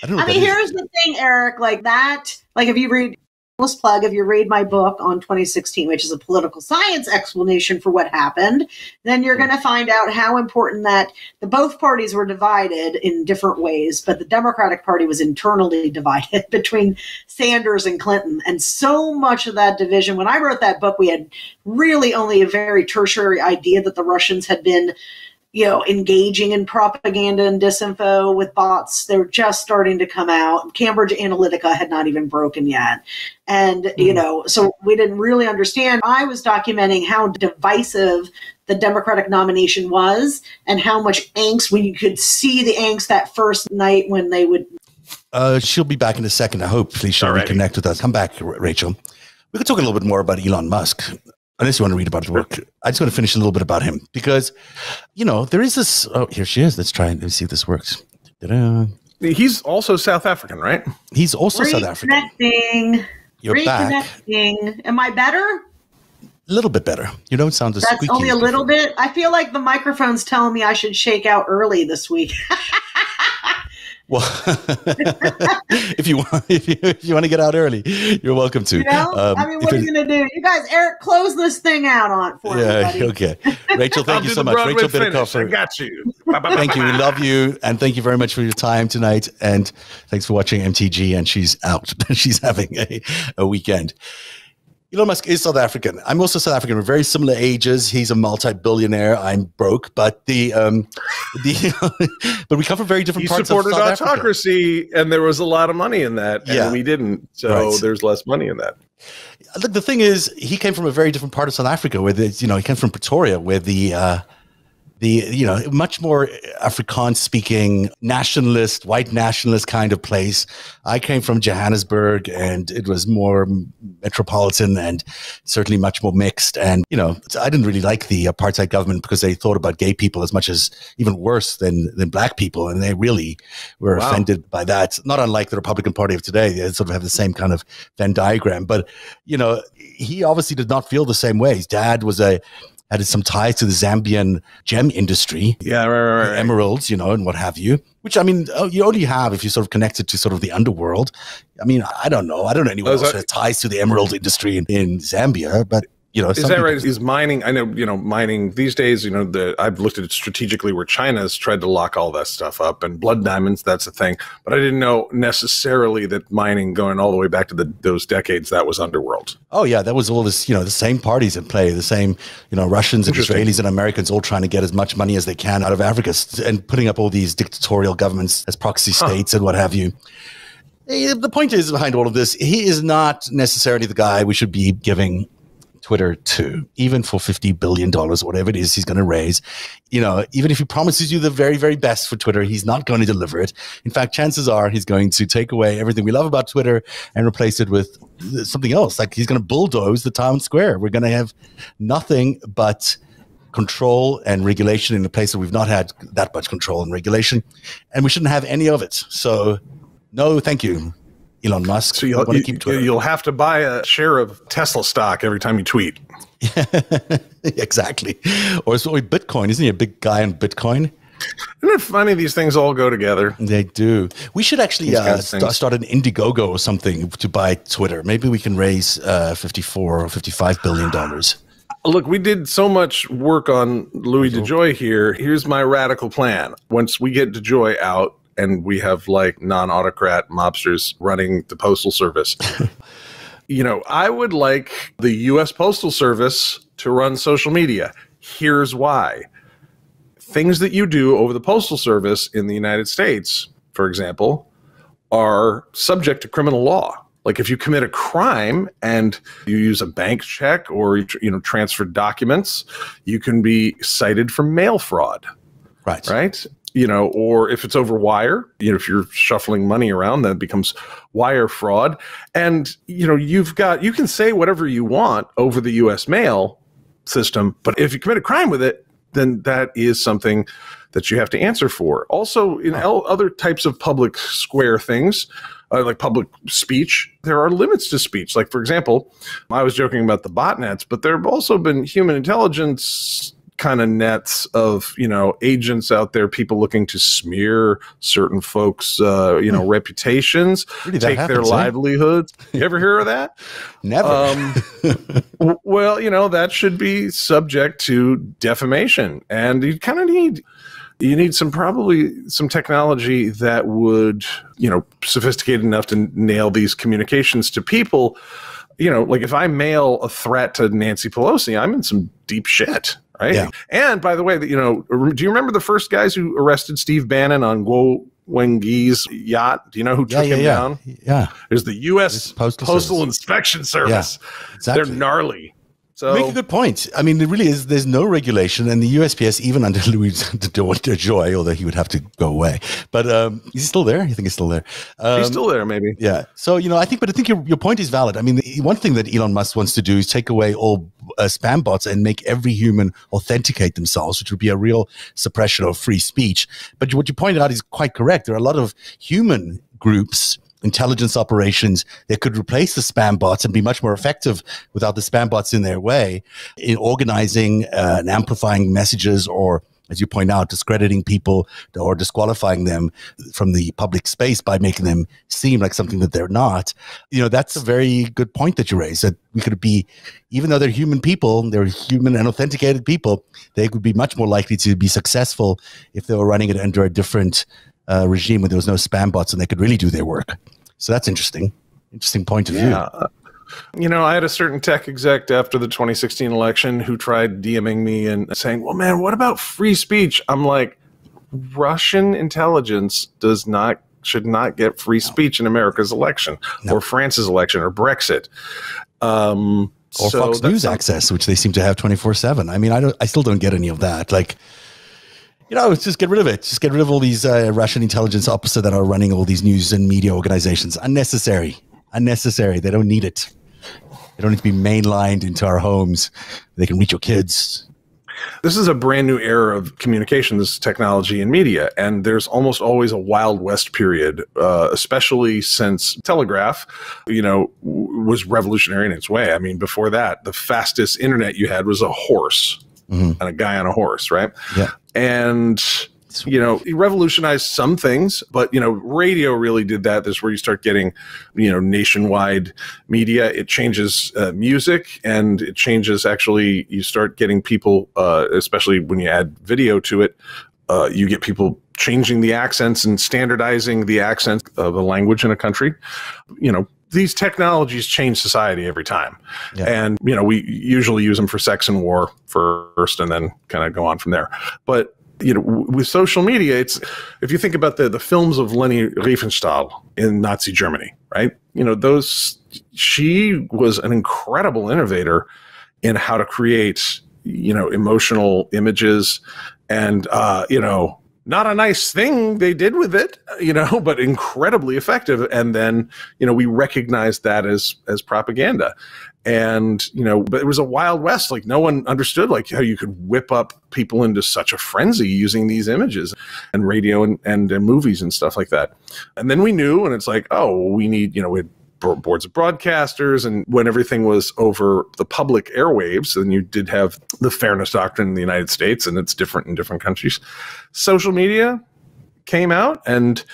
Here's the thing, Eric. Like that, like if you read, if you read my book on 2016, which is a political science explanation for what happened, then you're going to find out how important that both parties were divided in different ways, but the Democratic Party was internally divided between Sanders and Clinton. And so much of that division, when I wrote that book, we had really only a very tertiary idea that the Russians had been engaging in propaganda and disinfo with bots. They were just starting to come out. Cambridge Analytica had not even broken yet. And, so we didn't really understand. I was documenting how divisive the Democratic nomination was and how much angst, when you could see the angst that first night when they would. She'll be back in a second. Hopefully she'll reconnect with us. Come back, Rachel. We could talk a little bit more about Elon Musk. Unless you want to read about the work. I just want to finish a little bit about him because, there is this. Oh, here she is. Let's see if this works. Ta-da. He's also South African, right? He's also South African. You're back. Am I better? A little bit better. You don't sound as squeaky. That's only a little bit. I feel like the microphone's telling me I should shake out early this week. Well, if you want to get out early, you're welcome to. What are you going to do? You guys, Eric, close this thing out for me, buddy. Okay. Rachel, thank you so much. Rachel Bitecofer. I got you. Thank you. We love you. And thank you very much for your time tonight. And thanks for watching MTG. And she's out. She's having a weekend. Elon Musk is South African. I'm also South African. We're very similar ages. He's a multi-billionaire. I'm broke, but but we come from very different parts of South Africa. He supported autocracy, and there was a lot of money in that, and we didn't. So there's less money in that. Look, the thing is, he came from a very different part of South Africa, where he came from Pretoria, where the much more Afrikaans-speaking nationalist, white nationalist kind of place. I came from Johannesburg, and it was more metropolitan and certainly much more mixed. And, I didn't really like the apartheid government because they thought about gay people as much as even worse than black people. And they really were offended by that. Not unlike the Republican Party of today. They sort of have the same kind of Venn diagram. But, he obviously did not feel the same way. His dad had some ties to the Zambian gem industry. Yeah, right. Emeralds, and what have you. Which, you only have if you're sort of connected to sort of the underworld. I don't know. I don't know anyone else who has ties to the emerald industry in Zambia, but, is that right? Is mining, I know, mining these days, I've looked at it strategically where China's tried to lock all that stuff up, and blood diamonds, that's a thing. But I didn't know necessarily that mining going all the way back to those decades, that was underworld. Oh, yeah. That was all this, the same parties in play, the same, Russians and Israelis and Americans all trying to get as much money as they can out of Africa and putting up all these dictatorial governments as proxy states and what have you. The point is behind all of this, he is not necessarily the guy we should be giving Twitter to, even for $50 billion, whatever it is he's going to raise. Even if he promises you the very, very best for Twitter, he's not going to deliver it. In fact, chances are he's going to take away everything we love about Twitter and replace it with something else. Like he's going to bulldoze the town square. We're going to have nothing but control and regulation in a place that we've not had that much control and regulation, and we shouldn't have any of it. So, no, thank you, Elon Musk. So you'll have to buy a share of Tesla stock every time you tweet. Exactly. Or it's Bitcoin. Isn't he a big guy on Bitcoin? Isn't it funny these things all go together? They do. We should actually start an Indiegogo or something to buy Twitter. Maybe we can raise $54 or $55 billion. Look, we did so much work on Louis DeJoy here. Here's my radical plan. Once we get DeJoy out and we have like non-autocrat mobsters running the Postal Service, I would like the U.S. Postal Service to run social media. Here's why. Things that you do over the Postal Service in the United States, for example, are subject to criminal law. Like if you commit a crime and you use a bank check or transfer documents, you can be cited for mail fraud. Right. Or if it's over wire, if you're shuffling money around, that becomes wire fraud. And you can say whatever you want over the U.S. mail system, but if you commit a crime with it, then that is something that you have to answer for. Also, in other types of public square things, like public speech, there are limits to speech. Like, for example, I was joking about the botnets, but there have also been human intelligence kind of nets of, agents out there, people looking to smear certain folks, reputations, Really, take their livelihoods. You ever hear of that? Never. Well, that should be subject to defamation. And you kind of need probably some technology that would, sophisticated enough to nail these communications to people. Like if I mail a threat to Nancy Pelosi, I'm in some deep shit. Right. Yeah. And by the way, do you remember the first guys who arrested Steve Bannon on Guo Wengi's yacht? Do you know who took him down? Yeah. There's the U.S. Postal Inspection Service. Yeah, exactly. They're gnarly. So, you make a good point. I mean, there really is. There's no regulation, and the USPS, even under Louis DeJoy, although he would have to go away. But is he still there? You think he's still there? He's still there, maybe. Yeah. So I think your point is valid. I mean, one thing that Elon Musk wants to do is take away all spam bots and make every human authenticate themselves, which would be a real suppression of free speech. But what you pointed out is quite correct. There are a lot of human groups, intelligence operations that could replace the spam bots and be much more effective without the spam bots in their way in organizing and amplifying messages, or, as you point out, discrediting people or disqualifying them from the public space by making them seem like something that they're not. That's a very good point that you raise, that we could be, even though they're human people, they're human and authenticated people, they would be much more likely to be successful if they were running it under a different regime where there was no spam bots and they could really do their work. So that's interesting point of view. I had a certain tech exec after the 2016 election who tried DMing me and saying, well, man, what about free speech? I'm like, Russian intelligence should not get free speech in America's election or France's election or Brexit. Or Fox News access, which they seem to have 24/7. I mean, I still don't get any of that. Like, just get rid of it. Just get rid of all these Russian intelligence officers that are running all these news and media organizations. Unnecessary. They don't need it. They don't need to be mainlined into our homes. They can reach your kids. This is a brand new era of communications technology and media, and there's almost always a Wild West period, especially since telegraph, was revolutionary in its way. I mean, before that, the fastest internet you had was a horse. Mm-hmm. And a guy on a horse, right? Yeah. And, he revolutionized some things, but, radio really did that. This is where you start getting, nationwide media. It changes music, and it changes, actually, you start getting people, especially when you add video to it, you get people changing the accents and standardizing the accent of a language in a country. These technologies change society every time. Yeah. And, we usually use them for sex and war first and then kind of go on from there. But, with social media, if you think about the films of Leni Riefenstahl in Nazi Germany, right? She was an incredible innovator in how to create, emotional images and, not a nice thing they did with it, but incredibly effective. And then, we recognized that as propaganda. And, but it was a Wild West. Like, no one understood how you could whip up people into such a frenzy using these images and radio and movies and stuff like that. And then we knew, and it's like, oh, we need, we had boards of broadcasters, and when everything was over the public airwaves, then you did have the fairness doctrine in the United States, and it's different in different countries. Social media came out, and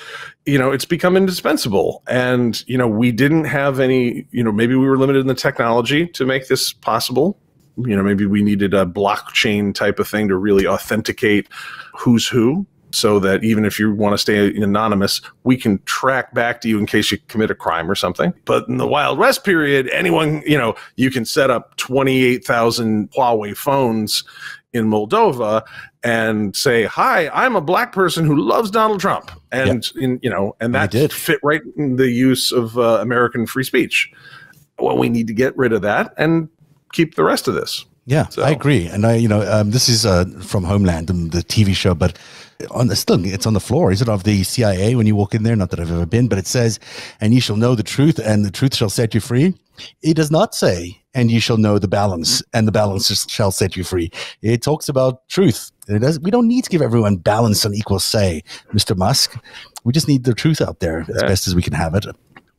it's become indispensable. And we didn't have any, maybe we were limited in the technology to make this possible, maybe we needed a blockchain type of thing to really authenticate who's who, so that even if you want to stay anonymous, we can track back to you in case you commit a crime or something. But in the Wild West period, anyone, you can set up 28,000 Huawei phones in Moldova and say, "Hi, I'm a black person who loves Donald Trump," and and that did fit right in the use of American free speech. Well, we need to get rid of that and keep the rest of this. Yeah, so. I agree. And this is from Homeland, the TV show, but it's on the floor, is it, of the CIA when you walk in there? Not that I've ever been, but it says, "And you shall know the truth, and the truth shall set you free." It does not say, "And you shall know the balance, and the balance shall set you free." It talks about truth. We don't need to give everyone balance and equal say, Mr. Musk. We just need the truth out there as best as we can have it.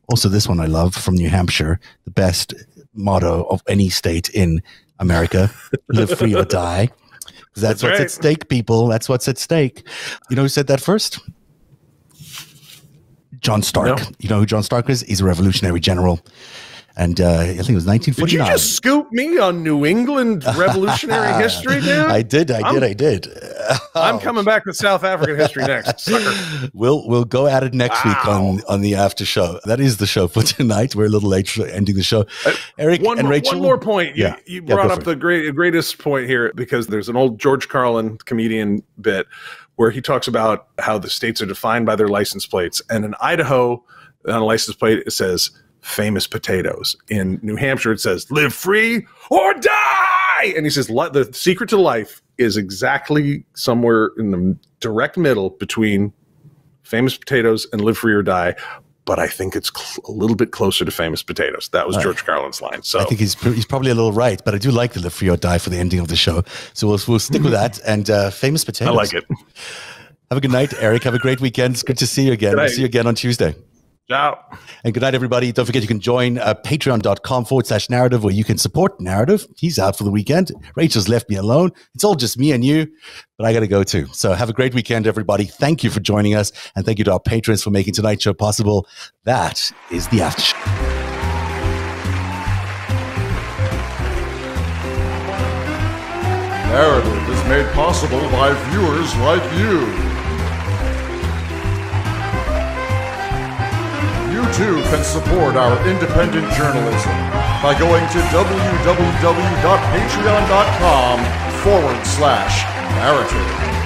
Also, this one I love from New Hampshire, the best motto of any state in America: live free or die. Because that's what's at stake, people. That's what's at stake. You know who said that first? John Stark. No. You know who John Stark is? He's a Revolutionary general. And I think it was 1949. Did you just scoop me on New England Revolutionary history, dude? I did. I'm coming back to South African history next, sucker. We'll go at it next week on the after show. That is the show for tonight. We're a little late for ending the show. Eric and Rachel. One more point. You brought up the greatest point here, because there's an old George Carlin comedian bit where he talks about how the states are defined by their license plates. And in Idaho, on a license plate, it says famous potatoes. In New Hampshire, it says live free or die. And he says the secret to life is exactly somewhere in the direct middle between famous potatoes and live free or die. But I think it's a little bit closer to famous potatoes. That was George Carlin's line. So I think he's probably a little right, but I do like the live free or die for the ending of the show. So we'll stick with that. And famous potatoes. I like it. Have a good night, Eric. Have a great weekend. It's good to see you again. We'll see you again on Tuesday. Ciao. And good night, everybody. Don't forget you can join patreon.com/narrative, where you can support Narrative. He's out for the weekend. Rachel's left me alone. It's all just me and you, but I got to go too. So have a great weekend, everybody. Thank you for joining us. And thank you to our patrons for making tonight's show possible. That is the after show. Narrative is made possible by viewers like you. You too can support our independent journalism by going to www.patreon.com/narrative.